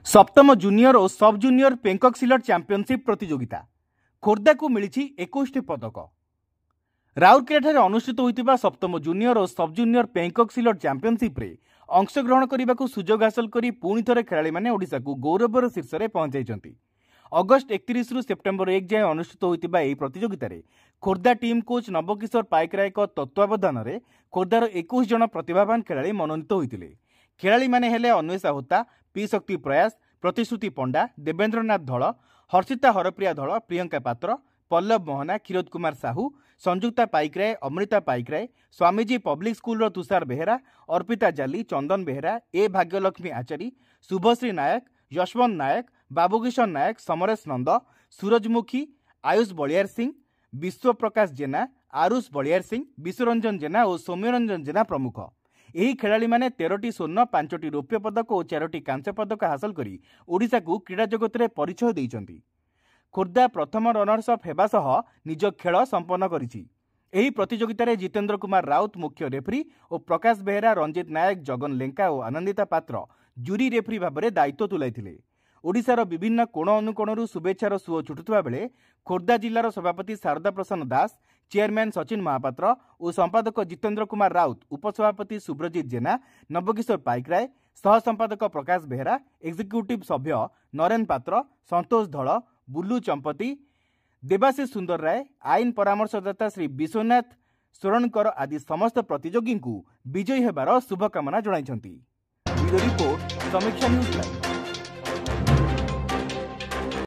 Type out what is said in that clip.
सप्तम जूनियर और सब जूनियर पेंकक सिलट चैंपियनशिप प्रतियोगिता खोर्धा को मिली 21 पदक। राउरकेला अनुष्ठित होता सप्तम जूनियर और सब जूनियर पेंकक सिलट चैंपियनशिप रे अंशग्रहण करने को सुजोग हासिल कर पुणी थे खेला मैंने ओडिशा को गौरवर शीर्ष में पहुंचाई। अगस्ट 31 रु सेप्टेम्बर 1 जाए अनुष्ठित होता यह प्रतियोगिता खोर्धा टीम कोच नवकिशोर पाइकराय तत्वावधान में खोर्धार 21 जन प्रतिभावान खेला मनोनीत होते। खेलाड़ी माने हेले अन्वेषा होता, पी शक्ति प्रयास, प्रतिश्रुति पंडा, देवेंद्रनाथ धल, हर्षिता हरप्रिया धल, प्रियंका पात्र, पल्लव मोहना, क्षीरोद कुमार साहू, संजुक्ता पाइकराय, अमृता पाइकराय, स्वामीजी पब्लिक स्कूल तुषार बेहेरा, अर्पिता जाली, चंदन बेहेरा, ए भाग्यलक्ष्मी आचारी, शुभश्री नायक, यशवंत नायक, बाबूकिशन नायक, समरेश नंद, सूरजमुखी, आयुष बलियार सिंह, विश्व प्रकाश जेना, आरुष बलियार सिंह, विश्वरंजन जेना और सौम्यरंजन जेना प्रमुख। यही खेलाड़ी माने 13टी स्वर्ण, 5टी रौप्य पदक और 4टी कांस्य पदक हासिल करी ओडिशा को क्रीड़ा जगत में परिचय देइचंती। खोर्धा प्रथम रनर्स अप हेबा सह निज खेल संपन्न करिछि। एही प्रतियोगिता रे जितेंद्र कुमार राउत मुख्य रेफरी और प्रकाश बेहेरा, रंजित नायक, जगन लेंका और आनंदिता पात्र जूरी रेफरी भाव में दायित्व तुलाइथिले। ओडिशार विभिन्न कोण अनुकोणरू शुभेच्छार सुओ छुटुवा बेले खोर्धा जिलार सभापति शारदा प्रसन्न दास, चेयरमैन सचिन महापात्र और संपादक जितेंद्र कुमार राउत, उपसभापति सुब्रजित जेना, नवकिशोर पाइकराय, सह संपादक प्रकाश बेहेरा, एक्जिक्यूटिव सभ्य नरेन पात्र, संतोष धल, बुल्लू चंपती, देवाशीष सुंदर राय, आईन परामर्शदाता श्री विश्वनाथ सोरणकर आदि समस्त प्रतियोगी को विजयी हेबार शुभकामना जणाइछंती। वीडियो रिपोर्ट समीक्षा न्यूज लाइव।